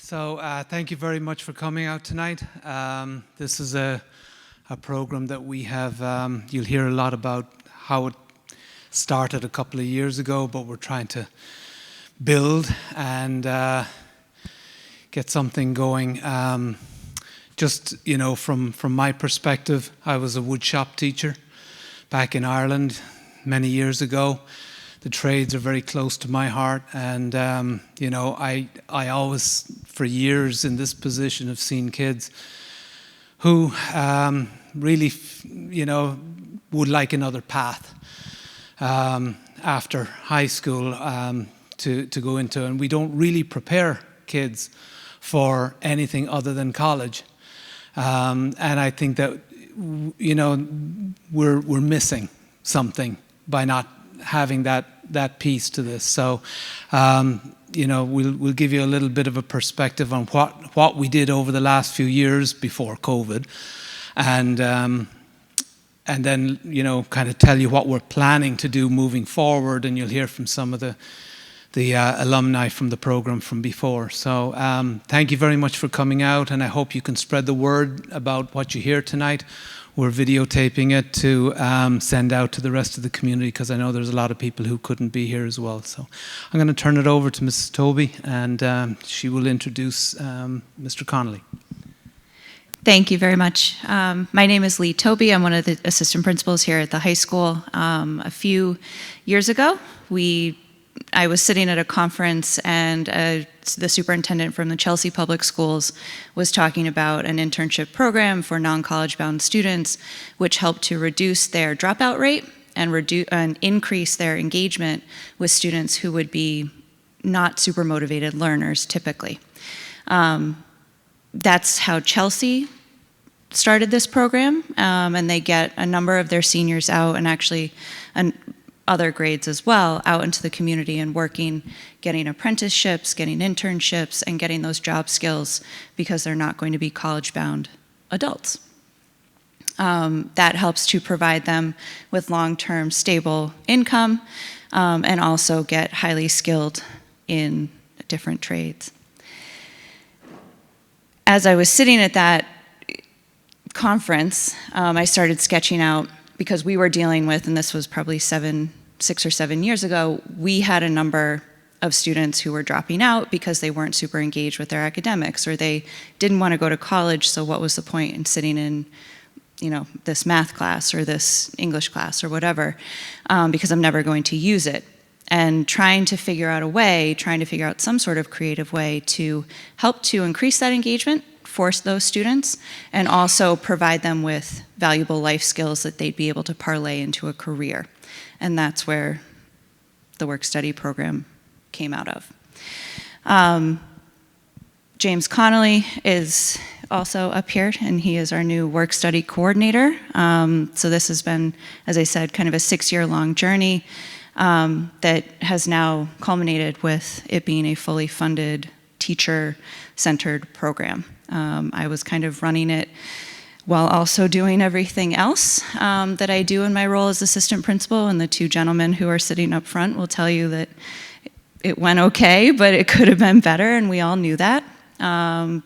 Thank you very much for coming out tonight. This is a program that we have, you'll hear a lot about how it started a couple of years ago, but we're trying to build and get something going. From my perspective, I was a woodshop teacher back in Ireland many years ago. The trades are very close to my heart, and I always, for years in this position, have seen kids who really, would like another path after high school to go into, and we don't really prepare kids for anything other than college, and I think that we're missing something by not having that piece to this. So, we'll give you a little bit of a perspective on what we did over the last few years before COVID, and then kind of tell you what we're planning to do moving forward, and you'll hear from some of the alumni from the program from before. So thank you very much for coming out, and I hope you can spread the word about what you hear tonight. We're videotaping it to send out to the rest of the community, because I know there's a lot of people who couldn't be here as well. So I'm going to turn it over to Mrs. Toby, and she will introduce Mr. Connolly. Thank you very much. My name is Lee Toby. I'm one of the assistant principals here at the high school. A few years ago, I was sitting at a conference, and the superintendent from the Chelsea Public Schools was talking about an internship program for non-college bound students, which helped to reduce their dropout rate and increase their engagement with students who would be not super motivated learners typically. That's how Chelsea started this program, and they get a number of their seniors out, and actually other grades as well, out into the community and working, getting apprenticeships, getting internships, and getting those job skills, because they're not going to be college-bound adults. That helps to provide them with long-term stable income, and also get highly skilled in different trades. As I was sitting at that conference, I started sketching out, because we were dealing with, and this was probably 6 or 7 years ago, we had a number of students who were dropping out because they weren't super engaged with their academics, or they didn't want to go to college, so what was the point in sitting in this math class or this English class or whatever, because I'm never going to use it. And trying to figure out some sort of creative way to help to increase that engagement for those students, and also provide them with valuable life skills that they'd be able to parlay into a career. And that's where the work-study program came out of. James Connolly is also up here, and he is our new work-study coordinator. So this has been, as I said, kind of a 6-year-long journey that has now culminated with it being a fully funded, teacher-centered program. I was kind of running it while also doing everything else that I do in my role as assistant principal, and the two gentlemen who are sitting up front will tell you that it went okay, but it could have been better, and we all knew that. And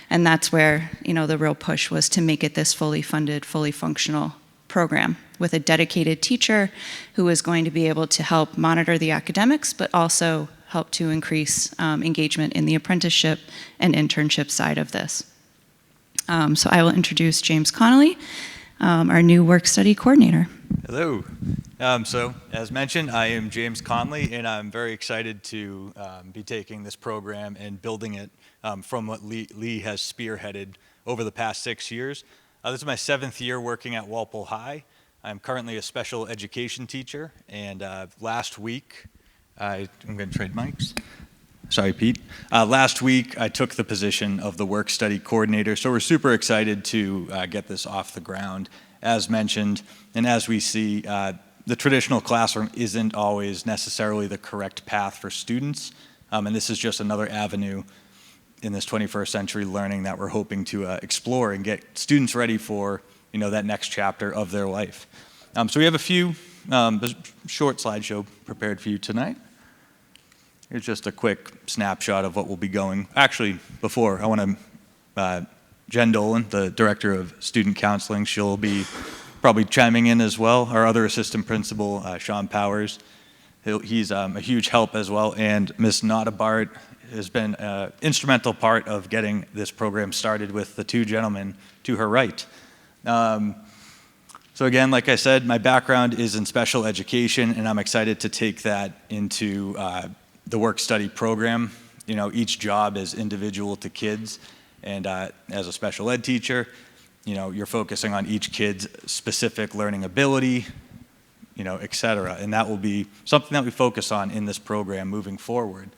that's where the real push was to make it this fully funded, fully functional program with a dedicated teacher who is going to be able to help monitor the academics, but also help to increase engagement in the apprenticeship and internship side of this. So I will introduce James Connolly, our new work-study coordinator. Hello. So as mentioned, I am James Connolly, and I'm very excited to be taking this program and building it from what Lee has spearheaded over the past 6 years. This is my 7th year working at Walpole High. I'm currently a special education teacher, and last week, I'm going to trade mics. Sorry, Pete. Last week, I took the position of the work-study coordinator, so we're super excited to get this off the ground, as mentioned. And as we see, the traditional classroom isn't always necessarily the correct path for students, and this is just another avenue in this 21st century learning that we're hoping to explore and get students ready for that next chapter of their life. So we have a few short slideshow prepared for you tonight. Here's just a quick snapshot of what we'll be going. Actually, before, I want to, Jen Dolan, the Director of Student Counseling, she'll be probably chiming in as well. Our other assistant principal, Sean Powers, he's a huge help as well. And Ms. Nada Bart has been an instrumental part of getting this program started with the two gentlemen to her right. So again, like I said, my background is in special education, and I'm excited to take that into the work-study program. You know, each job is individual to kids, and as a special ed teacher, you know, you're focusing on each kid's specific learning ability, you know, et cetera, and that will be something that we focus on in this program moving forward.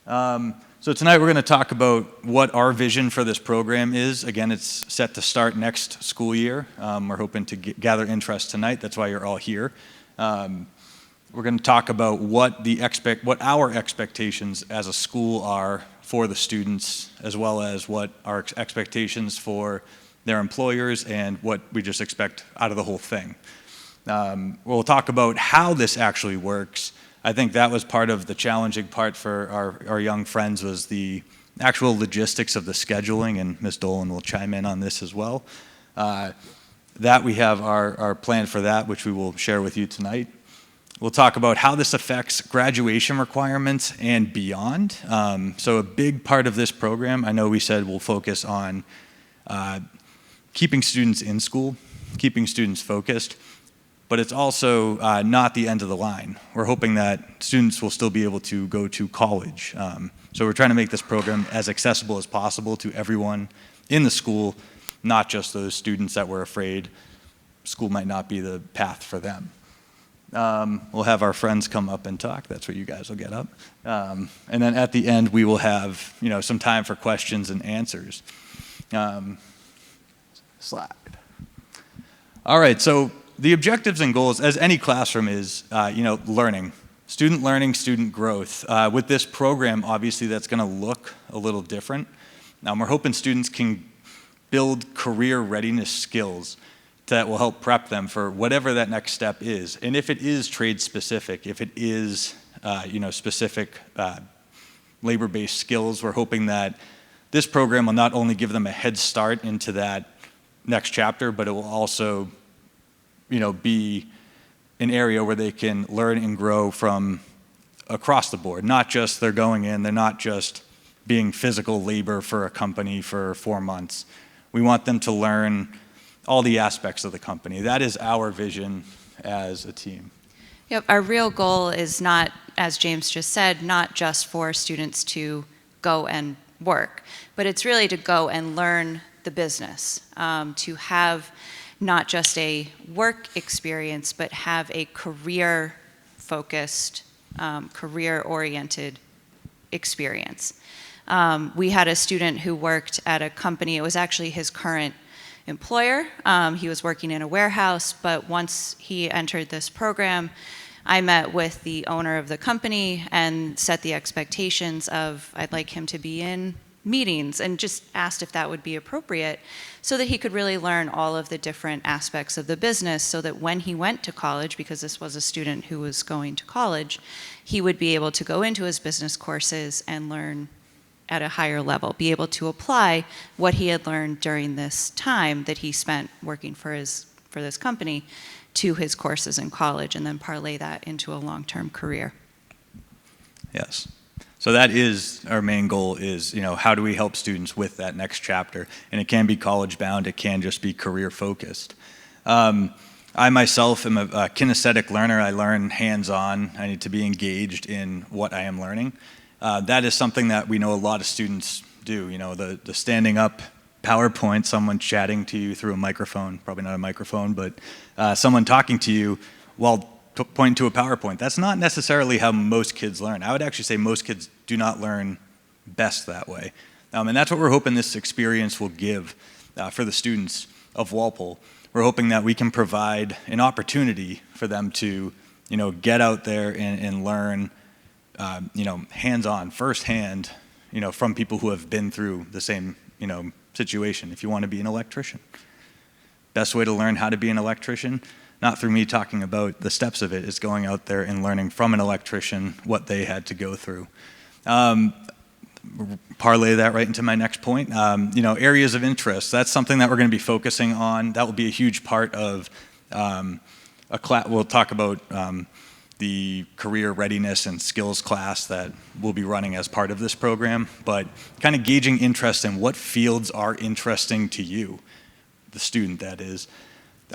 So tonight we're going to talk about what our vision for this program is. Again, it's set to start next school year. We're hoping to gather interest tonight. That's why you're all here. We're going to talk about what our expectations as a school are for the students, as well as what our expectations for their employers and what we just expect out of the whole thing. We'll talk about how this actually works. I think that was part of the challenging part for our young friends, was the actual logistics of the scheduling, and Ms. Dolan will chime in on this as well. That we have our plan for that, which we will share with you tonight. We'll talk about how this affects graduation requirements and beyond. So a big part of this program, I know we said we'll focus on keeping students in school, keeping students focused, but it's also not the end of the line. We're hoping that students will still be able to go to college. So we're trying to make this program as accessible as possible to everyone in the school, not just those students that were afraid school might not be the path for them. We'll have our friends come up and talk. That's where you guys will get up. And then at the end, we will have, you know, some time for questions and answers. Slide. All right, so the objectives and goals, as any classroom is, you know, learning, student growth. With this program, obviously, that's going to look a little different. We're hoping students can build career readiness skills that will help prep them for whatever that next step is. And if it is trade specific, if it is, you know, specific labor-based skills, we're hoping that this program will not only give them a head start into that next chapter, but it will also, you know, be an area where they can learn and grow from across the board. Not just they're going in, they're not just being physical labor for a company for 4 months. We want them to learn all the aspects of the company. That is our vision as a team. Yep, our real goal is not, as James just said, not just for students to go and work, but it's really to go and learn the business, to have not just a work experience, but have a career-focused, career-oriented experience. We had a student who worked at a company. It was actually his current employer. He was working in a warehouse, but once he entered this program, I met with the owner of the company and set the expectations of I'd like him to be in meetings, and just asked if that would be appropriate so that he could really learn all of the different aspects of the business, so that when he went to college, because this was a student who was going to college, he would be able to go into his business courses and learn at a higher level, be able to apply what he had learned during this time that he spent working for this company to his courses in college, and then parlay that into a long-term career. Yes. So that is our main goal, is, you know, how do we help students with that next chapter? And it can be college bound, it can just be career focused. I myself am a kinesthetic learner. I learn hands-on. I need to be engaged in what I am learning. That is something that we know a lot of students do. You know, the standing up PowerPoint, someone chatting to you through a microphone, probably not a microphone, but someone talking to you while pointing to a PowerPoint. That's not necessarily how most kids learn. I would actually say most kids do not learn best that way. And that's what we're hoping this experience will give for the students of Walpole. We're hoping that we can provide an opportunity for them to, you know, get out there and learn, you know, hands-on, firsthand, you know, from people who have been through the same, you know, situation. If you want to be an electrician, best way to learn how to be an electrician, not through me talking about the steps of it. It's going out there and learning from an electrician what they had to go through. Parlay that right into my next point. Areas of interest. That's something that we're going to be focusing on. That will be a huge part of a class. We'll talk about the career readiness and skills class that we'll be running as part of this program, but kind of gauging interest in what fields are interesting to you, the student that is.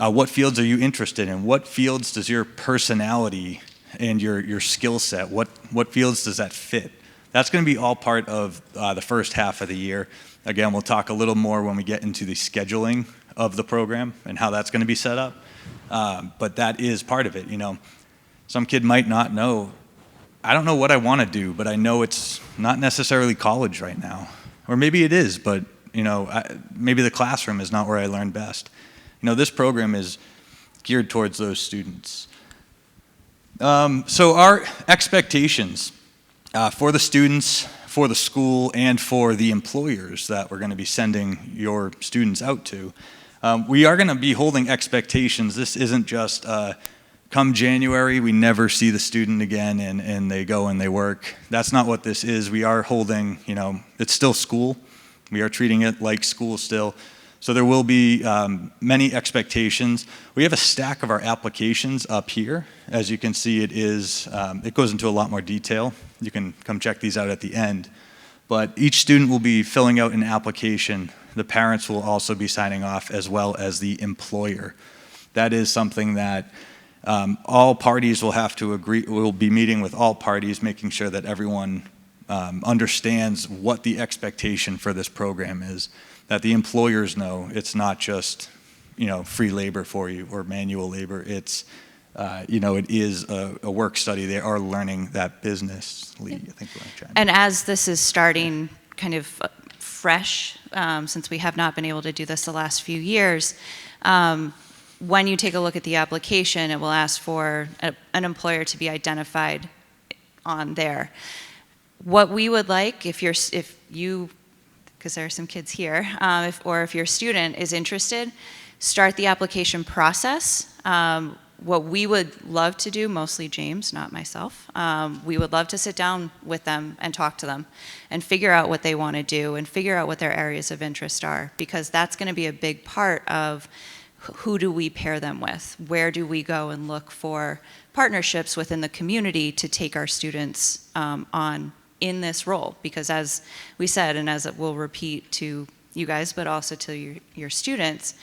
What fields are you interested in? What fields does your personality and your skill set, what fields does that fit? That's going to be all part of the first half of the year. Again, we'll talk a little more when we get into the scheduling of the program and how that's going to be set up. But that is part of it. Some kid might not know, I don't know what I want to do, but I know it's not necessarily college right now. Or maybe it is, but maybe the classroom is not where I learn best. This program is geared towards those students. So our expectations for the students, for the school, and for the employers that we're going to be sending your students out to, we are going to be holding expectations. This isn't just come January, we never see the student again and they go and they work. That's not what this is. We are holding, it's still school. We are treating it like school still. So there will be many expectations. We have a stack of our applications up here. As you can see, it goes into a lot more detail. You can come check these out at the end. But each student will be filling out an application. The parents will also be signing off, as well as the employer. That is something that all parties will have to agree. We'll be meeting with all parties, making sure that everyone understands what the expectation for this program is, that the employers know it's not just free labor for you or manual labor. It's it is a work study. They are learning that business. Lee, I think we're going to try. And as this is starting kind of fresh, since we have not been able to do this the last few years, when you take a look at the application, it will ask for an employer to be identified on there. What we would like, if you, because there are some kids here, if your student is interested, start the application process. What we would love to do, mostly James, not myself, we would love to sit down with them and talk to them and figure out what they want to do and figure out what their areas of interest are, because that's going to be a big part of who do we pair them with? Where do we go and look for partnerships within the community to take our students on in this role? Because as we said, and as it will repeat to you guys, but also to your students,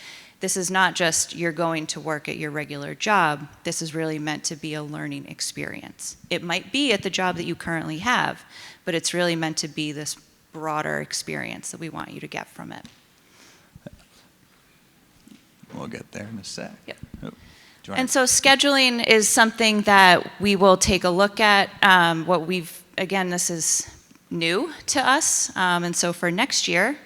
this is not just you're going to work at your regular job. This is really meant to be a learning experience. It might be at the job that you currently have, but it's really meant to be this broader experience that we want you to get from it. We'll get there in a sec. Yep. Oh, and so scheduling is something that we will take a look at. Again, this is new to us. And so for next year,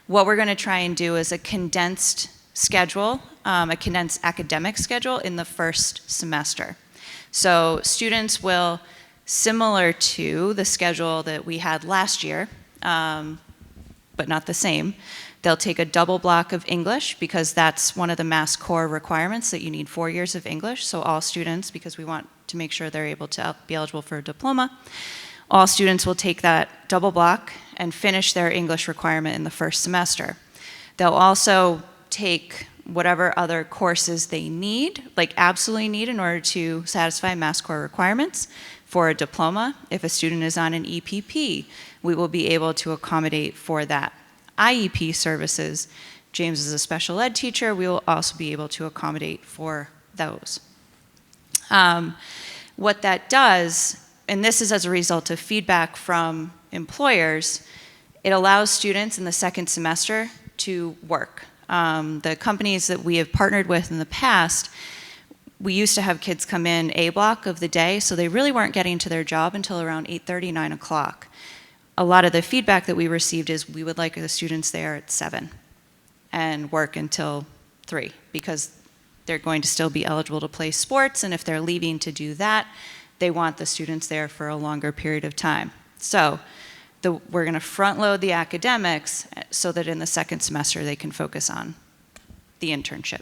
what we're going to try and do is a condensed schedule, a condensed academic schedule in the first semester. So students will, similar to the schedule that we had last year, but not the same, they'll take a double block of English, because that's one of the Mass Core requirements, that you need 4 years of English. So all students, because we want to make sure they're able to be eligible for a diploma, all students will take that double block and finish their English requirement in the first semester. They'll also take whatever other courses they need, like absolutely need, in order to satisfy Mass Core requirements for a diploma. If a student is on an EPP, we will be able to accommodate for that. IEP services, James is a special ed teacher, we will also be able to accommodate for those. What that does, and this is as a result of feedback from employers, it allows students in the second semester to work. The companies that we have partnered with in the past, we used to have kids come in A block of the day, so they really weren't getting to their job until around 8:30, 9 o'clock. A lot of the feedback that we received is we would like the students there at 7 and work until 3, because they're going to still be eligible to play sports, and if they're leaving to do that, they want the students there for a longer period of time. So we're going to front load the academics so that in the second semester they can focus on the internship.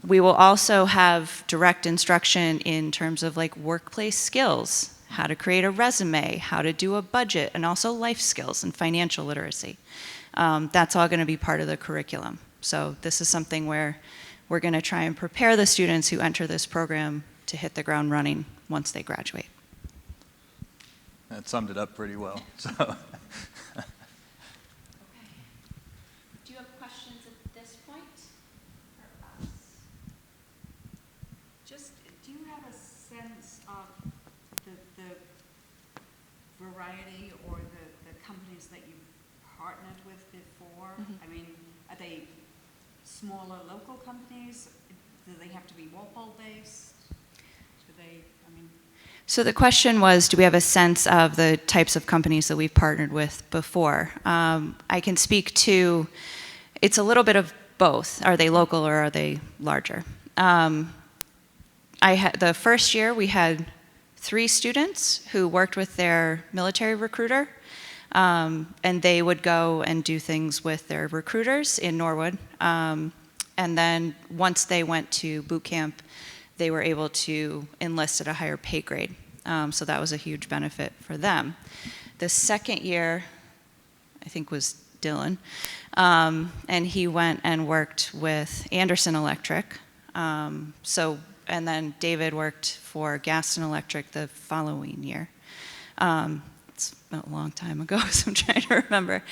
We will also have direct instruction in terms of like workplace skills, how to create a resume, how to do a budget, and also life skills and financial literacy. That's all going to be part of the curriculum. So this is something where we're going to try and prepare the students who enter this program to hit the ground running once they graduate. That summed it up pretty well. So. Do you have questions at this point for us? Just, do you have a sense of the variety or the companies that you've partnered with before? I mean, are they smaller local companies? Do they have to be Walpole-based? Do they, I mean... So the question was, do we have a sense of the types of companies that we've partnered with before? I can speak to, it's a little bit of both. Are they local or are they larger? The first year we had 3 students who worked with their military recruiter, and they would go and do things with their recruiters in Norwood. And then once they went to boot camp, they were able to enlist at a higher pay grade. So that was a huge benefit for them. The second year, I think, was Dylan, and he went and worked with Anderson Electric. And then David worked for Gaston Electric the following year. It's a long time ago, so I'm trying to remember.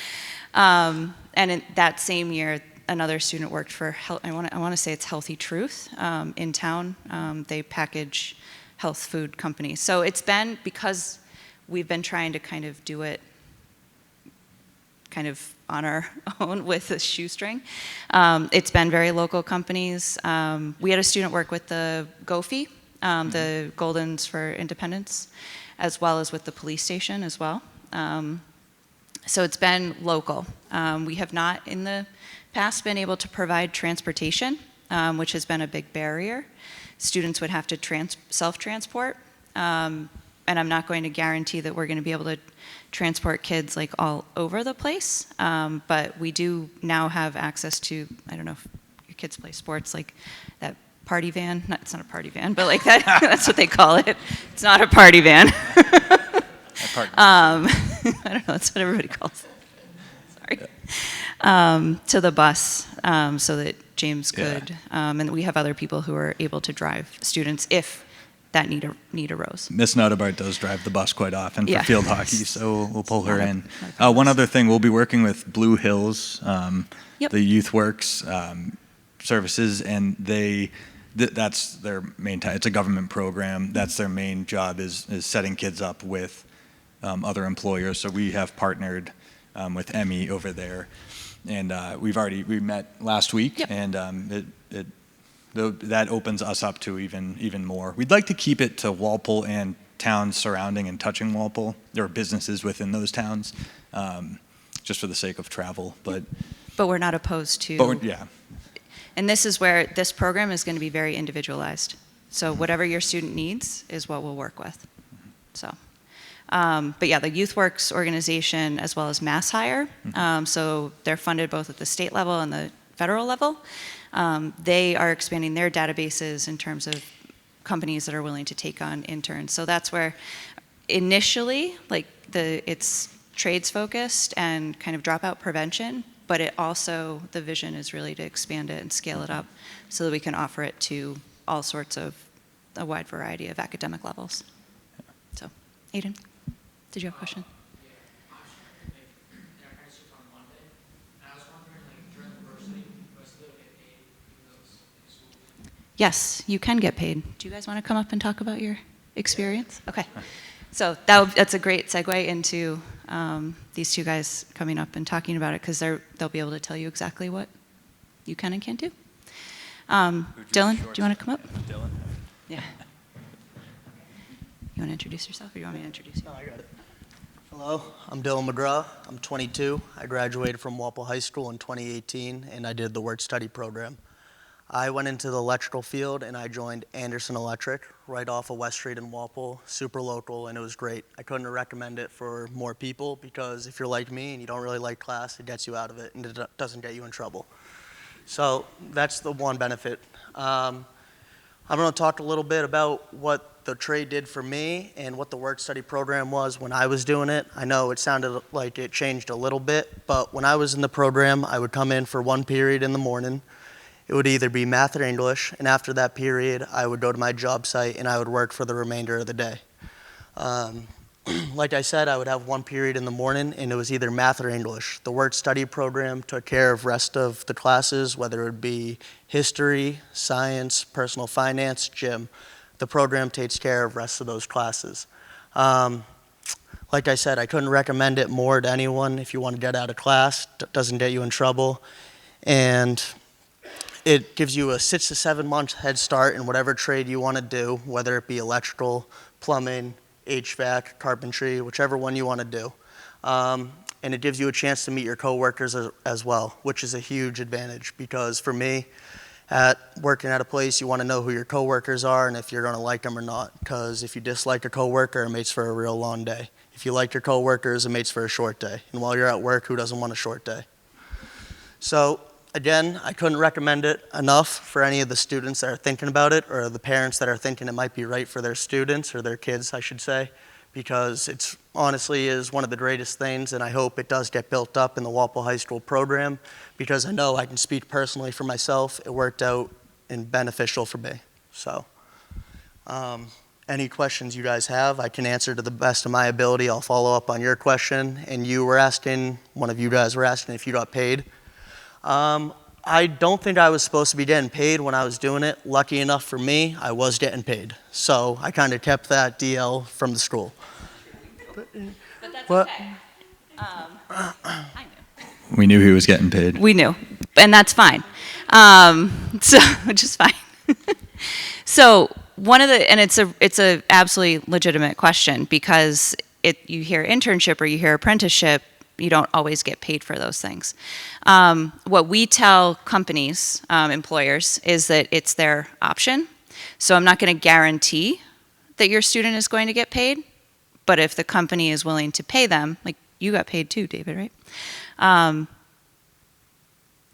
And in that same year, another student worked for, I want to say it's Healthy Truth in town. They package health food companies. So it's been, because we've been trying to kind of do it kind of on our own with a shoestring. It's been very local companies. We had a student work with the GOFI, the Goldens for Independence, as well as with the police station as well. So it's been local. We have not in the past been able to provide transportation, which has been a big barrier. Students would have to self-transport, and I'm not going to guarantee that we're going to be able to transport kids like all over the place, but we do now have access to, I don't know if your kids play sports, like that party van. It's not a party van, but like that, that's what they call it. It's not a party van. I don't know, that's what everybody calls it. Sorry. To the bus, so that James could, and we have other people who are able to drive students if that need arose. Miss Notabart does drive the bus quite often for field hockey, so we'll pull her in. Not One other thing, we'll be working with Blue Hills, Yep. the Youth Works services, and that's their main time. It's a government program. That's their main job is setting kids up with other employers. So we have partnered with Emmy over there, and we met last week, Yep. and that opens us up to even more. We'd like to keep it to Walpole and towns surrounding and touching Walpole. There are businesses within those towns, just for the sake of travel. But we're not opposed to. Yeah. And this is where this program is going to be very individualized. So whatever your student needs is what we'll work with. So, but yeah, the YouthWorks organization as well as Mass Hire. So they're funded both at the state level and the federal level. They are expanding their databases in terms of companies that are willing to take on interns. So that's where initially, it's trades focused and kind of dropout prevention, but the vision is really to expand it and scale it up so that we can offer it to all sorts of a wide variety of academic levels. So, Aiden, did you have a question? Yes, you can get paid. Do you guys want to come up and talk about your experience? Okay. So that's a great segue into these two guys coming up and talking about it, because they'll be able to tell you exactly what you can and can't do. Dylan, do you want to come up? Dylan? Yeah. You want to introduce yourself, or do you want me to introduce you? No, I got it. Hello, I'm Dylan McGraw. I'm 22. I graduated from Walpole High School in 2018, and I did the work study program. I went into the electrical field, and I joined Anderson Electric right off of West Street in Walpole, super local, and it was great. I couldn't recommend it for more people, because if you're like me and you don't really like class, it gets you out of it, and it doesn't get you in trouble. So that's the one benefit I'm going to talk a little bit about what the trade did for me and what the work-study program was when I was doing it. I know it sounded like it changed a little bit, but when I was in the program, I would come in for one period in the morning. It would either be math or English, and after that period, I would go to my job site and I would work for the remainder of the day. Like I said, I would have one period in the morning, and it was either math or English. The work-study program took care of rest of the classes, whether it would be history, science, personal finance, gym. The program takes care of rest of those classes. Like I said, I couldn't recommend it more to anyone if you want to get out of class. It doesn't get you in trouble. And it gives you a 6 to 7 month head start in whatever trade you want to do, whether it be electrical, plumbing, HVAC, carpentry, whichever one you want to do. And it gives you a chance to meet your coworkers as well, which is a huge advantage because for me, working at a place, you want to know who your coworkers are and if you're going to like them or not. Because if you dislike a coworker, it makes for a real long day. If you like your coworkers, it makes for a short day. And while you're at work, who doesn't want a short day? So again, I couldn't recommend it enough for any of the students that are thinking about it or the parents that are thinking it might be right for their students or their kids, I should say, because it's honestly is one of the greatest things, and I hope it does get built up in the Walpole High School program because I know I can speak personally for myself. It worked out and beneficial for me. So any questions you guys have, I can answer to the best of my ability. I'll follow up on your question. And you were asking, one of you guys were asking if you got paid. I don't think I was supposed to be getting paid when I was doing it. Lucky enough for me, I was getting paid. So I kind of kept that DL from the school. But that's What? okay. I knew. We knew he was getting paid. We knew, and that's fine. So, which is fine. So one of the, and it's a absolutely legitimate question because you hear internship or you hear apprenticeship, you don't always get paid for those things. What we tell companies, employers, is that it's their option. So I'm not going to guarantee that your student is going to get paid, but if the company is willing to pay them, like you got paid too, David, right?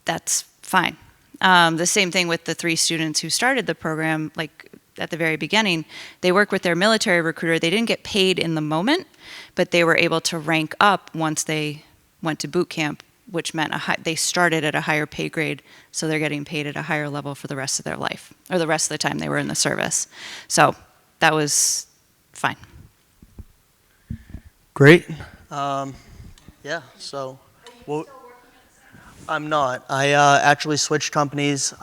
That's fine. The same thing with the 3 students who started the program, like at the very beginning, they work with their military recruiter. They didn't get paid in the moment, but they were able to rank up once they went to boot camp, which meant they started at a higher pay grade, so they're getting paid at a higher level for the rest of their life, or the rest of the time they were in the service. So that was fine. Great. Yeah, so well, I'm not. I actually switched companies.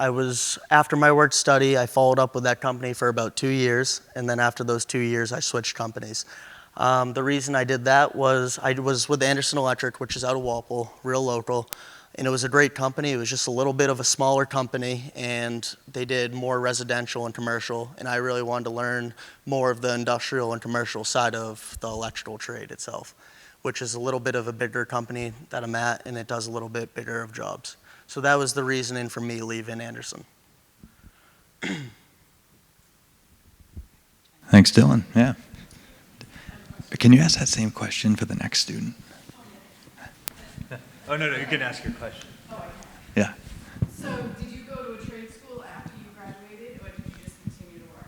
After my work study, I followed up with that company for about 2 years, and then after those 2 years, I switched companies. The reason I did that was I was with Anderson Electric, which is out of Walpole, real local, and it was a great company. It was just a little bit of a smaller company, and they did more residential and commercial, and I really wanted to learn more of the industrial and commercial side of the electrical trade itself, which is a little bit of a bigger company that I'm at, and it does a little bit bigger of jobs. So that was the reasoning for me leaving Anderson. Thanks, Dylan. Yeah. Can you ask that same question for the next student? Oh, no, you can ask your question. Yeah. So did you go to a trade school after you graduated, or did you just continue to work?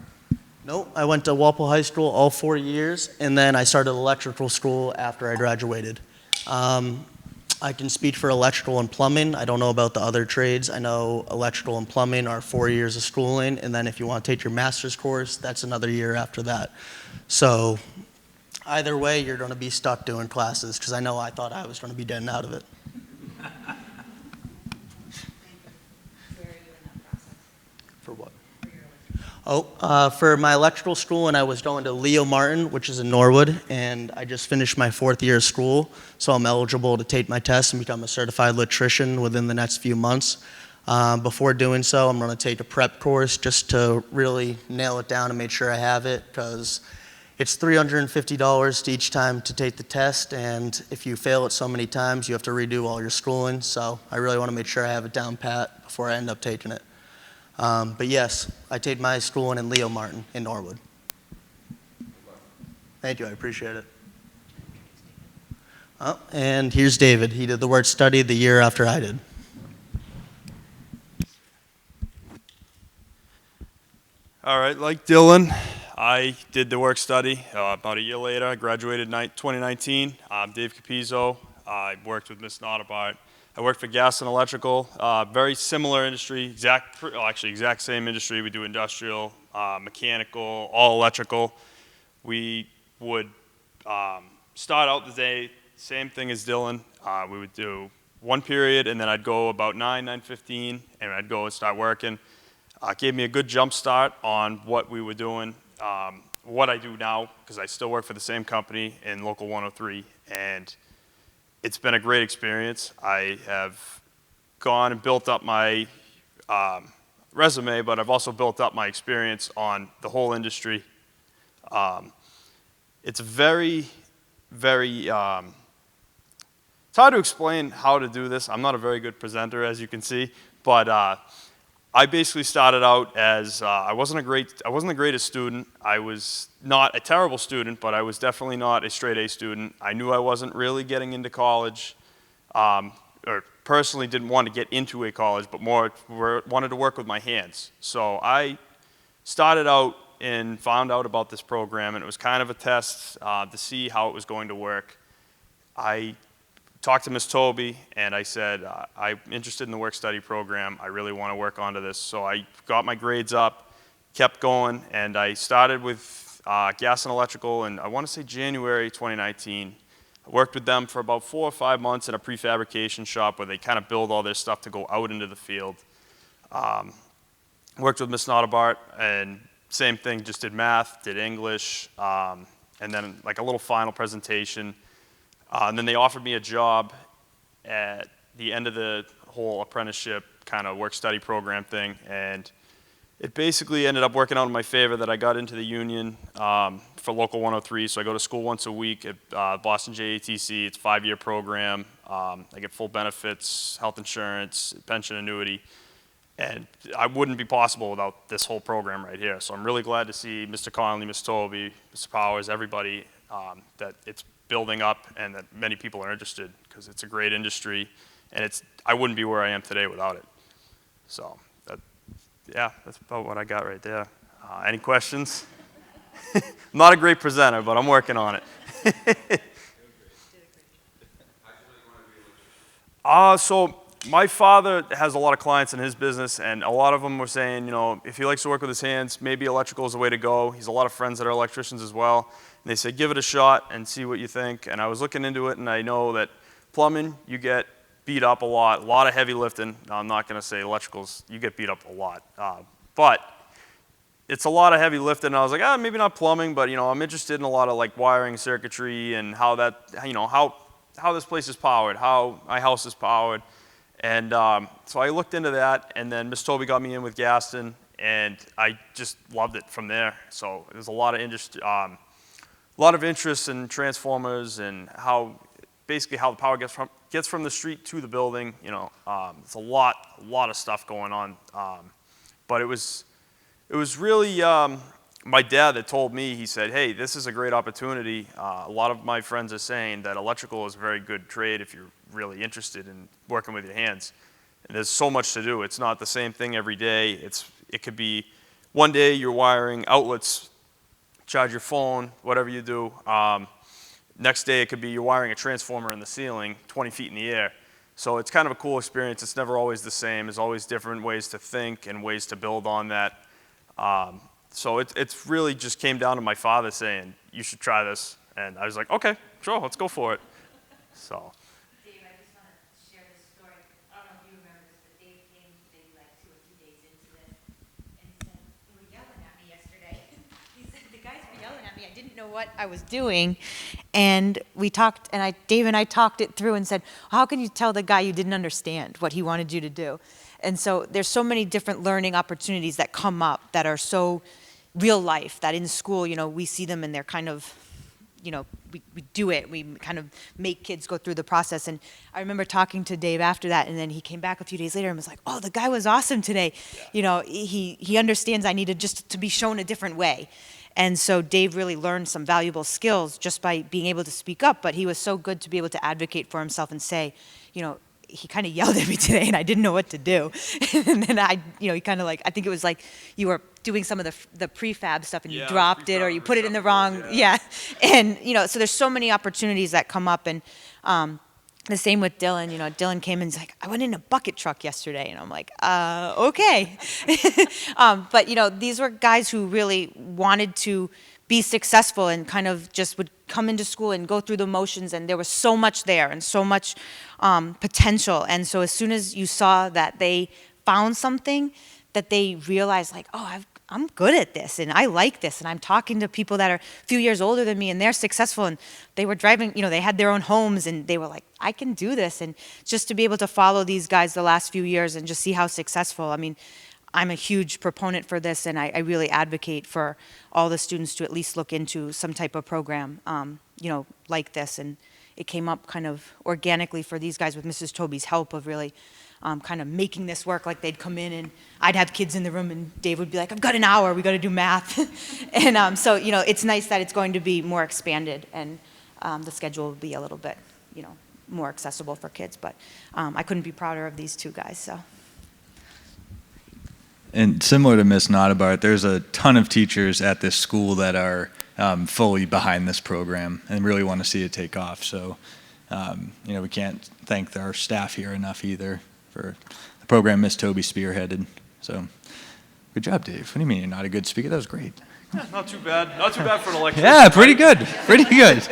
Nope, I went to Walpole High School all 4 years, and then I started electrical school after I graduated. I can speak for electrical and plumbing. I don't know about the other trades. I know electrical and plumbing are 4 years of schooling, and then if you want to take your master's course, that's another year after that. So either way, you're going to be stuck doing classes, because I know I thought I was going to be getting out of it. For what? For my electrical school, and I was going to Leo Martin, which is in Norwood, and I just finished my 4th year of school, so I'm eligible to take my test and become a certified electrician within the next few months. Before doing so, I'm going to take a prep course just to really nail it down and make sure I have it, because it's $350 each time to take the test, and if you fail it so many times, you have to redo all your schooling, so I really want to make sure I have it down pat before I end up taking it. But yes, I take my schooling in Leo Martin in Norwood. Thank you, I appreciate it. Oh, and here's David. He did the work study the year after I did. All right, like Dylan, I did the work study about a year later. I graduated 2019. I'm Dave Capizzo. I worked with Ms. Notabart. I worked for Gas and Electrical, very similar industry, exact same industry. We do industrial, mechanical, all electrical. We would start out the day, same thing as Dylan. We would do one period, and then I'd go about 9:15, and I'd go and start working. Gave me a good jump start on what we were doing, what I do now, because I still work for the same company in Local 103, and it's been a great experience. I have gone and built up my resume, but I've also built up my experience on the whole industry. It's very, very, it's hard to explain how to do this. I'm not a very good presenter, as you can see, but I basically started out as I wasn't the greatest student. I was not a terrible student, but I was definitely not a straight A student. I knew I wasn't really getting into college, or personally didn't want to get into a college, but more wanted to work with my hands. So I started out and found out about this program, and it was kind of a test to see how it was going to work. I talked to Ms. Toby, and I said, I'm interested in the work-study program. I really want to work onto this. So I got my grades up, kept going, and I started with Gas and Electrical in, I want to say, January 2019. I worked with them for about 4 or 5 months in a prefabrication shop where they kind of build all their stuff to go out into the field. Worked with Ms. Notabart, and same thing, just did math, did English, and then like a little final presentation. And then they offered me a job at the end of the whole apprenticeship kind of work-study program thing, and it basically ended up working out in my favor that I got into the union for Local 103, so I go to school once a week at Boston JATC. It's a 5-year program. I get full benefits, health insurance, pension annuity, and I wouldn't be possible without this whole program right here. So I'm really glad to see Mr. Connolly, Ms. Toby, Mr. Powers, everybody, that it's building up and that many people are interested, because it's a great industry, and I wouldn't be where I am today without it. So yeah, that's about what I got right there. Any questions? I'm not a great presenter, but I'm working on it. So my father has a lot of clients in his business, and a lot of them were saying, if he likes to work with his hands, maybe electrical is the way to go. He's a lot of friends that are electricians as well. And they said, give it a shot and see what you think. And I was looking into it, and I know that plumbing, you get beat up a lot of heavy lifting. Now, I'm not going to say electricals, you get beat up a lot. But it's a lot of heavy lifting. And I was like, maybe not plumbing, but I'm interested in a lot of like wiring circuitry and how that, how this place is powered, how my house is powered. And so I looked into that, and then Ms. Toby got me in with Gaston, and I just loved it from there. So there's a lot of interest in transformers and basically how the power gets from the street to the building. It's a lot of stuff going on. But it was really my dad that told me. He said, hey, this is a great opportunity. A lot of my friends are saying that electrical is a very good trade if you're really interested in working with your hands. And there's so much to do. It's not the same thing every day. It could be one day you're wiring outlets, charge your phone, whatever you do. Next day it could be you're wiring a transformer in the ceiling 20 feet in the air. So it's kind of a cool experience. It's never always the same. There's always different ways to think and ways to build on that. So it's really just came down to my father saying, you should try this. And I was like, okay, sure, let's go for it. So. Dave, I just want to share this story. I don't know if you remember this, but Dave came maybe like 2 or 3 days into this and said, they were yelling at me yesterday. He said, the guys were yelling at me. I didn't know what I was doing. And we talked, and Dave and I talked it through and said, how can you tell the guy you didn't understand what he wanted you to do? And so there's so many different learning opportunities that come up that are so real life, that in school, we see them and they're kind of, we do it. We kind of make kids go through the process. And I remember talking to Dave after that, and then he came back a few days later and was like, oh, the guy was awesome today. Yeah. He understands I needed just to be shown a different way. And so Dave really learned some valuable skills just by being able to speak up, but he was so good to be able to advocate for himself and say, he kind of yelled at me today, and I didn't know what to do. And then he kind of like, I think it was like you were doing some of the prefab stuff, and you dropped it, or you put it in the wrong, And so there's so many opportunities that come up, and the same with Dylan. Dylan came and he's like, I went in a bucket truck yesterday, and I'm like, okay. But these were guys who really wanted to be successful and kind of just would come into school and go through the motions, and there was so much there and so much potential. And so as soon as you saw that they found something, that they realized like, oh, I'm good at this, and I like this, and I'm talking to people that are a few years older than me, and they're successful, and they were driving, they had their own homes, and they were like, I can do this. And just to be able to follow these guys the last few years and just see how successful, I mean, I'm a huge proponent for this, and I really advocate for all the students to at least look into some type of program, like this. And it came up kind of organically for these guys with Mrs. Toby's help of really kind of making this work. Like they'd come in, and I'd have kids in the room, and Dave would be like, I've got an hour, we got to do math. And so, it's nice that it's going to be more expanded, and the schedule will be a little bit, more accessible for kids. But I couldn't be prouder of these two guys, so. And similar to Ms. Notabart, there's a ton of teachers at this school that are fully behind this program and really want to see it take off. So, we can't thank our staff here enough either for the program Ms. Toby spearheaded. So, good job, Dave. What do you mean you're not a good speaker? That was great. Yeah, not too bad. Not too bad for an election. Yeah, pretty good. Pretty good.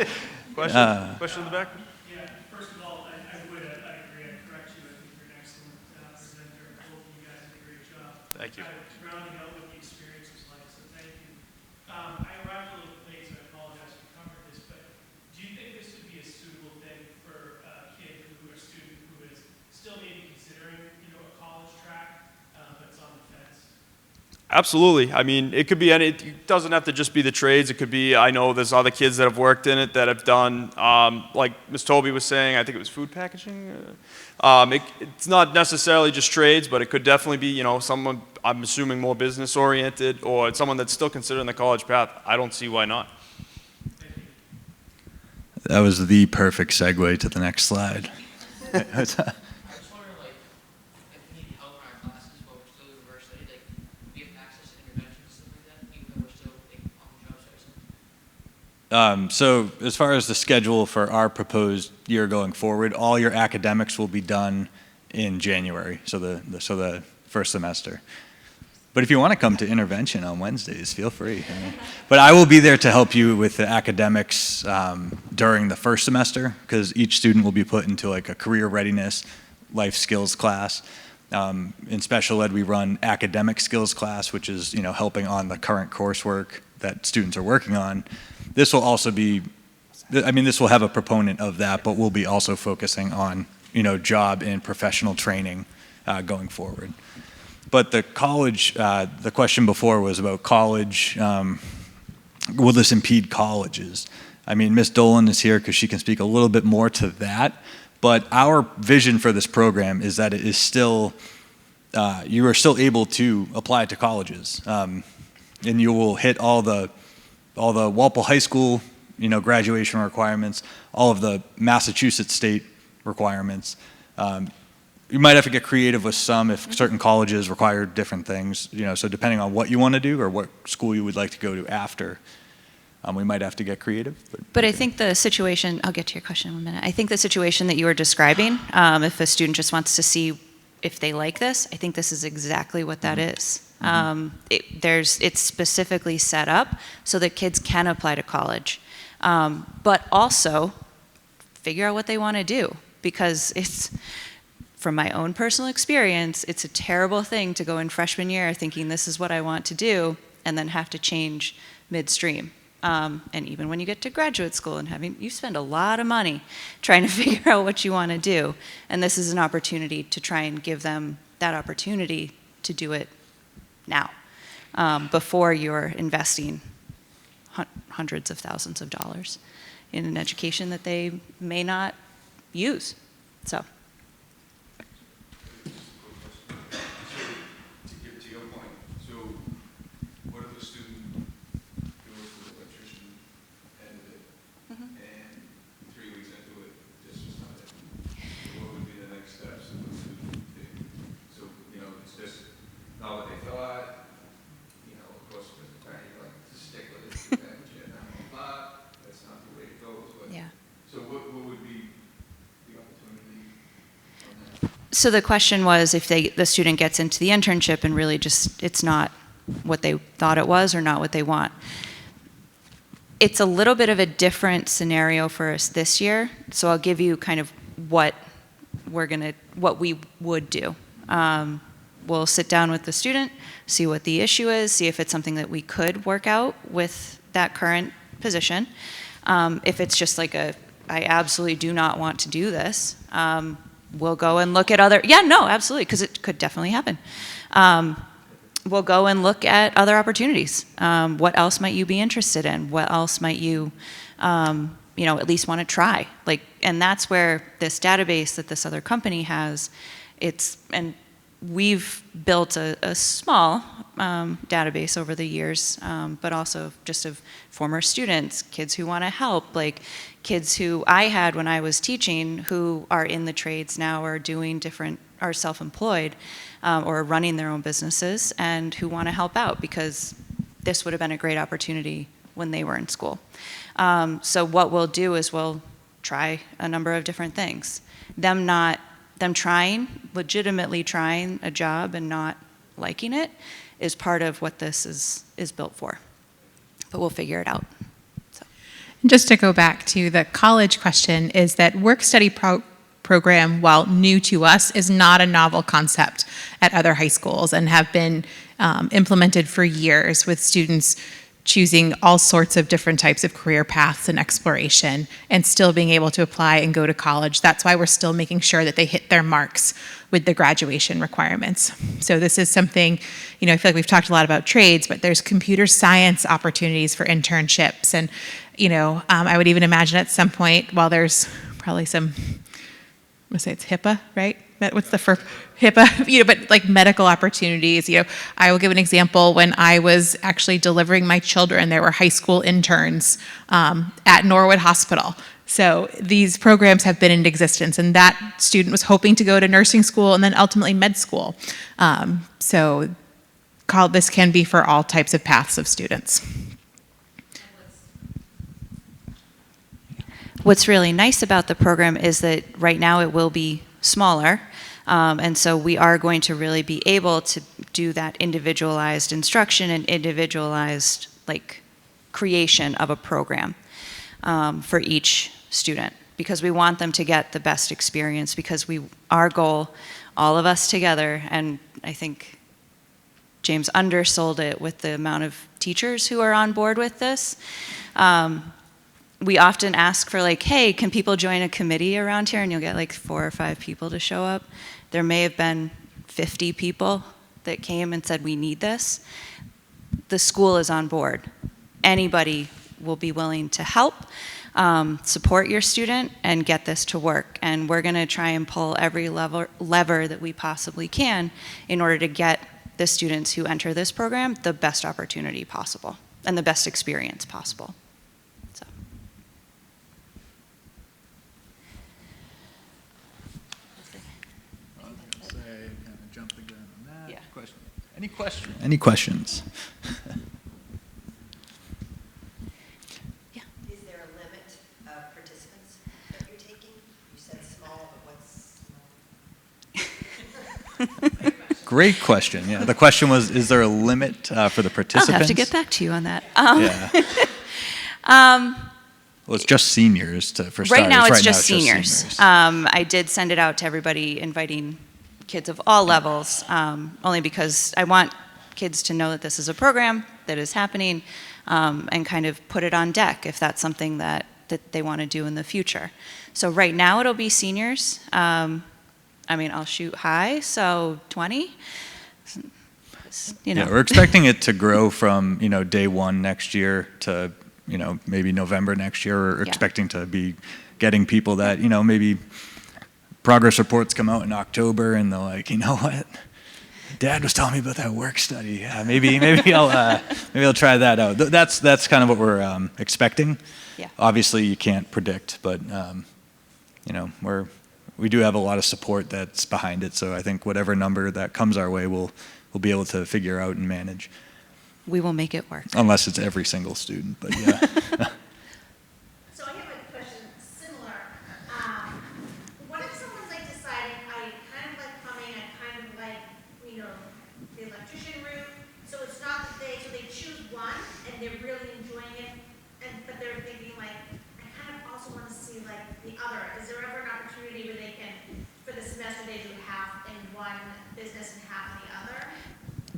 Question in the back? Yeah, first of all, I agree. I correct you. I think you're an excellent presenter. Both of you guys did a great job. Thank you. Rounding out what the experience was like, so thank you. I arrived a little late, so I apologize if you covered this, but do you think this would be a suitable thing for a kid or student who is still maybe considering, a college track, but it's on the fence? Absolutely. I mean, it could be any. It doesn't have to just be the trades. It could be. I know there's other kids that have worked in it that have done, like Ms. Toby was saying. I think it was food packaging. It's not necessarily just trades, but it could definitely be. Someone. I'm assuming more business oriented, or someone that's still considering the college path. I don't see why not. That was the perfect segue to the next slide. I was wondering, if we need help in our classes while we're still in university, do we have access to intervention and stuff like that, even though we're still on the job search? So as far as the schedule for our proposed year going forward, all your academics will be done in January, so the first semester. But if you want to come to intervention on Wednesdays, feel free. But I will be there to help you with the academics during the first semester, because each student will be put into a career readiness, life skills class. In special ed, we run academic skills class, which is helping on the current coursework that students are working on. This will also be, this will have a proponent of that, but we'll be also focusing on job and professional training going forward. But the college, the question before was about college. Will this impede colleges? Ms. Dolan is here because she can speak a little bit more to that. But our vision for this program is that it is still, you are still able to apply to colleges. And you will hit all the Walpole High School, graduation requirements, all of the Massachusetts state requirements. You might have to get creative with some if certain colleges require different things, so depending on what you want to do or what school you would like to go to after, we might have to get creative. But I think the situation, I'll get to your question in a minute. I think the situation that you were describing, if a student just wants to see if they like this, I think this is exactly what that is. It's specifically set up so that kids can apply to college, but also figure out what they want to do, because from my own personal experience, it's a terrible thing to go in freshman year thinking this is what I want to do and then have to change midstream. And even when you get to graduate school and you spend a lot of money trying to figure out what you want to do. And this is an opportunity to try and give them that opportunity to do it now, before you're investing hundreds of thousands of dollars in an education that they may not use. So. So the question was if the student gets into the internship and really just it's not what they thought it was or not what they want. It's a little bit of a different scenario for us this year, so I'll give you kind of what we would do. We'll sit down with the student, see what the issue is, see if it's something that we could work out with that current position. If it's just like I absolutely do not want to do this, we'll go and look at absolutely, because it could definitely happen. We'll go and look at other opportunities. What else might you be interested in? What else might you, at least want to try? And that's where this database that this other company has, and we've built a small database over the years, but also just of former students, kids who want to help, kids who I had when I was teaching who are in the trades now or are self-employed or running their own businesses and who want to help out because this would have been a great opportunity when they were in school. So what we'll do is we'll try a number of different things. Them legitimately trying a job and not liking it is part of what this is built for. But we'll figure it out. Just to go back to the college question, is that work-study program, while new to us, is not a novel concept at other high schools and have been implemented for years with students choosing all sorts of different types of career paths and exploration and still being able to apply and go to college. That's why we're still making sure that they hit their marks with the graduation requirements. So this is something, I feel like we've talked a lot about trades, but there's computer science opportunities for internships. And, I would even imagine at some point, while there's probably some, let's say it's HIPAA, right? What's the first HIPAA? But medical opportunities. I will give an example. When I was actually delivering my children, there were high school interns at Norwood Hospital. So these programs have been in existence, and that student was hoping to go to nursing school and then ultimately med school. So this can be for all types of paths of students. What's really nice about the program is that right now it will be smaller, and so we are going to really be able to do that individualized instruction and individualized creation of a program for each student, because we want them to get the best experience, because our goal, all of us together, and I think James undersold it with the amount of teachers who are on board with this. We often ask for hey, can people join a committee around here? And you'll get 4 or 5 people to show up. There may have been 50 people that came and said, we need this. The school is on board. Anybody will be willing to help, support your student, and get this to work. And we're gonna try and pull every lever that we possibly can in order to get the students who enter this program the best opportunity possible and the best experience possible. Any questions? Yeah. Is there a limit of participants that you're taking? You said small, but what's small? Great question. Yeah, the question was, is there a limit for the participants? I'll have to get back to you on that. Well, it's just seniors for starters. Right now it's just seniors. I did send it out to everybody, inviting kids of all levels, only because I want kids to know that this is a program that is happening, and kind of put it on deck if that's something that they want to do in the future. So right now it'll be seniors. I'll shoot high, so 20. Yeah, we're expecting it to grow from day one next year to maybe November next year. We're expecting to be getting people that maybe progress reports come out in October, and they're like, what? Dad was telling me about that work study. Yeah, maybe I'll try that out. That's kind of what we're expecting. Yeah. Obviously, you can't predict, but we do have a lot of support that's behind it. So I think whatever number that comes our way, we'll be able to figure out and manage. We will make it work. Unless it's every single student, but yeah. So I have a question similar. What if someone's deciding, I kind of they do half in one business and half in the other?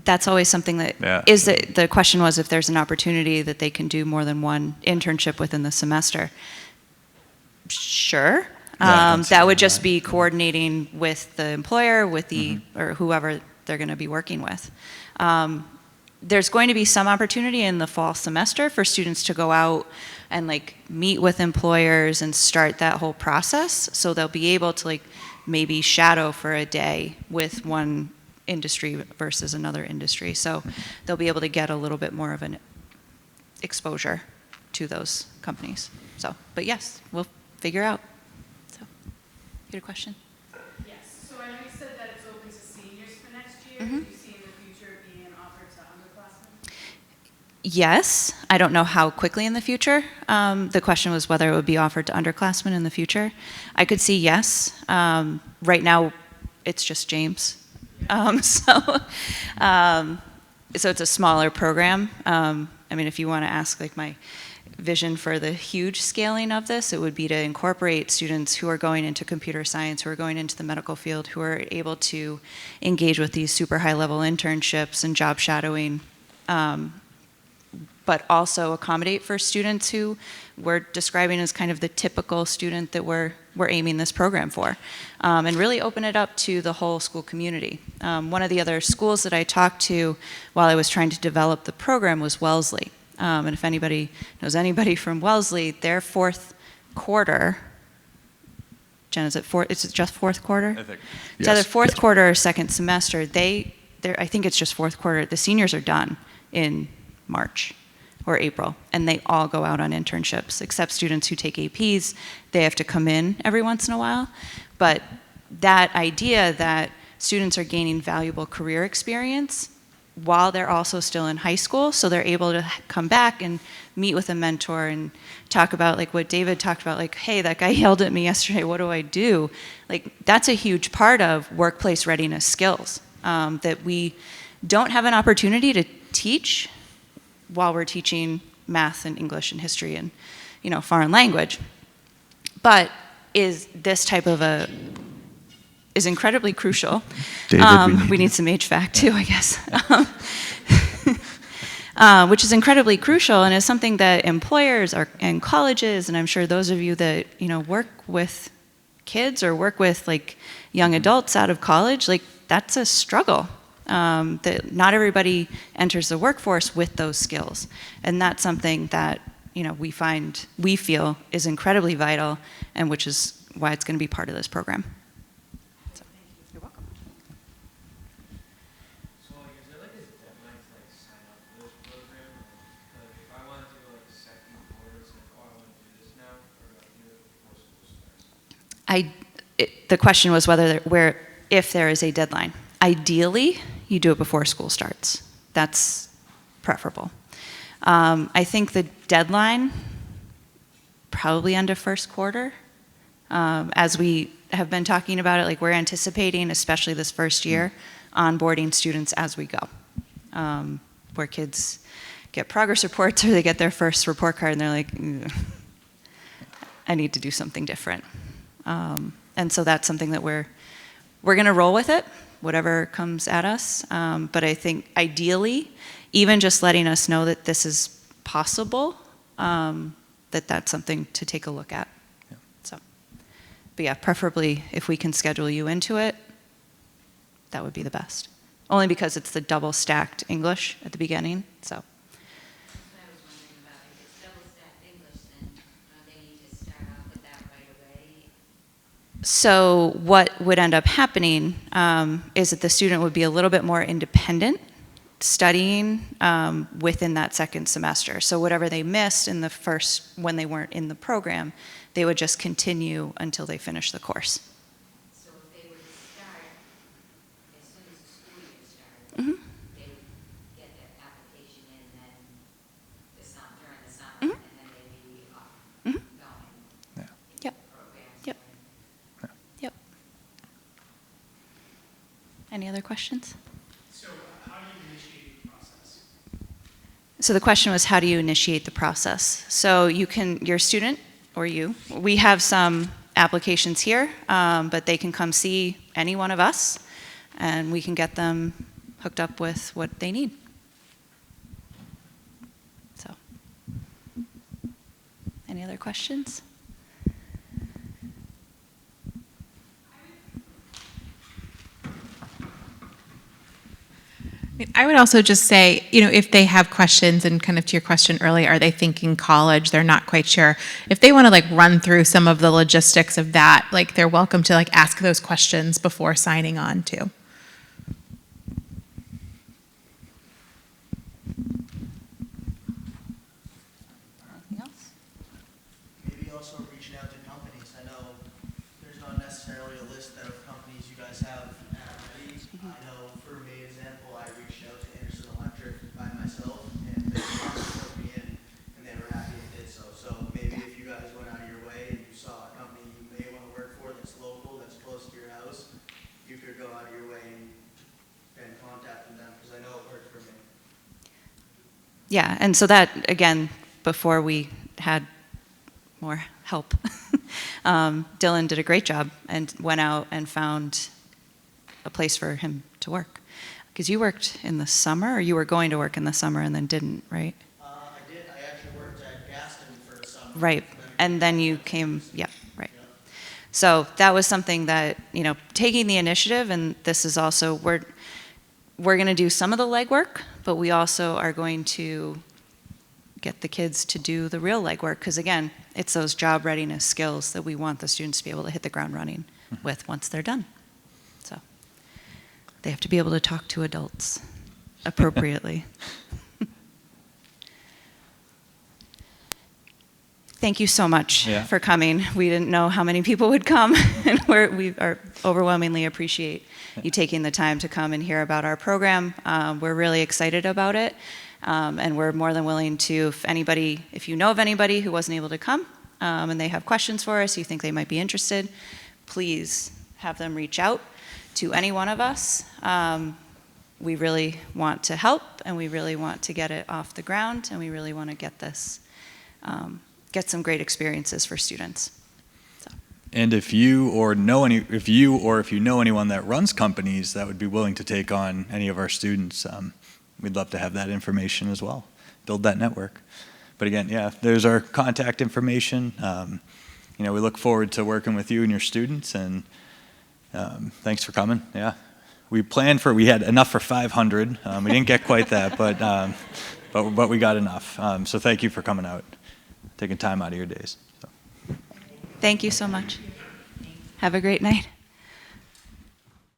That's always something that Yeah. is the question was if there's an opportunity that they can do more than one internship within the semester. Sure. Yeah, I don't see That would why just not. be coordinating with the employer, with the or whoever they're going to be working with. There's going to be some opportunity in the fall semester for students to go out and like meet with employers and start that whole process. So they'll be able to like maybe shadow for a day with one industry versus another industry. So they'll be able to get a little bit more of an exposure to those companies. So, but yes, we'll figure out. So, you had a question? Yes, so I know you said that it's open to seniors for next year. Mhm. Do you see in the future it being an offer to underclassmen? Yes. I don't know how quickly in the future. The question was whether it would be offered to underclassmen in the future. I could see yes. Right now, it's just James. So it's a smaller program. I mean, if you want to ask like my vision for the huge scaling of this, it would be to incorporate students who are going into computer science, who are going into the medical field, who are able to engage with these super high level internships and job shadowing, but also accommodate for students who we're describing as kind of the typical student that we're aiming this program for, and really open it up to the whole school community. One of the other schools that I talked to while I was trying to develop the program was Wellesley. And if anybody knows anybody from Wellesley, their fourth quarter, Jen, is it just fourth quarter? I think. It's either Yes. fourth quarter or second semester. I think it's just fourth quarter. The seniors are done in March or April, and they all go out on internships, except students who take APs. They have to come in every once in a while. But that idea that students are gaining valuable career experience while they're also still in high school, so they're able to come back and meet with a mentor and talk about like what David talked about, like, hey, that guy yelled at me yesterday, what do I do? Like, that's a huge part of workplace readiness skills that we don't have an opportunity to teach while we're teaching math and English and history and, foreign language. But is this type of is incredibly crucial. David, we need some HVAC too, I guess. Which is incredibly crucial and is something that employers and colleges, and I'm sure those of you that work with kids or work with like young adults out of college, like that's a struggle. That not everybody enters the workforce with those skills, and that's something that we feel is incredibly vital, and which is why it's going to be part of this program. So, you're welcome. So, is there like a deadline to like sign up for this program? Like, if I wanted to go like second quarter, it's like, oh, I want to do this now, or do I do it before school starts? The question was if there is a deadline. Ideally, you do it before school starts. That's preferable. I think the deadline, probably end of first quarter. As we have been talking about it, like we're anticipating, especially this first year, onboarding students as we go. Where kids get progress reports or they get their first report card and they're like, I need to do something different. And so that's something that we're going to roll with it, whatever comes at us. But I think ideally, even just letting us know that this is possible, that's something to take a look at. Yeah. So, but yeah, preferably if we can schedule you into it, that would be the best. Only because it's the double stacked English at the beginning, so. I was wondering about if it's double stacked English, then they need to start off with that right away. So what would end up happening is that the student would be a little bit more independent studying within that second semester. So whatever they missed in the first, when they weren't in the program, they would just continue until they finish the course. So if they were to start as soon as the school year started, Mhm. they would get their application in then during the summer, Mhm. and then they'd be off Mhm. going Yeah. into Yep. the programs. Yep. Yep. Any other questions? So how do you initiate the process? So the question was, how do you initiate the process? So your student, or you, we have some applications here, but they can come see any one of us, and we can get them hooked up with what they need. So, any other questions? I would also just say, if they have questions, and kind of to your question earlier, are they thinking college? They're not quite sure. If they want to run through some of the logistics of that, they're welcome to ask those questions before signing on too. Anything else? Maybe also reaching out to companies. I know there's not necessarily a list of companies you guys have at ready. I know for me, example, I reached out to Anderson Electric by myself, and they took me in, and they were happy and did so. So maybe if you guys went out of your way and you saw a company you may want to work for that's local, that's close to your house, you could go out of your way and contact them, because I know it worked for me. Yeah, and so that, again, before we had more help, Dylan did a great job and went out and found a place for him to work. Because you worked in the summer, or you were going to work in the summer and then didn't, right? I did. I actually worked at Gaston for the summer. Right, and then you came, yeah, right. So that was something that, taking the initiative, and this is also, we're going to do some of the legwork, but we also are going to get the kids to do the real legwork, because again, it's those job readiness skills that we want the students to be able to hit the ground running with once they're done. So they have to be able to talk to adults appropriately. Thank you so much for coming. We didn't know how many people would come, and we are overwhelmingly appreciate you taking the time to come and hear about our program. We're really excited about it, and we're more than willing to, if you know of anybody who wasn't able to come, and they have questions for us, you think they might be interested, please have them reach out to any one of us. We really want to help, and we really want to get it off the ground, and we really want to get this, get some great experiences for students. So. And if you know anyone that runs companies that would be willing to take on any of our students, we'd love to have that information as well. Build that network. But again, there's our contact information. We look forward to working with you and your students, and thanks for coming. Yeah, we had enough for 500. We didn't get quite that, but we got enough. So thank you for coming out, taking time out of your days. So. Thank you so much. Have a great night.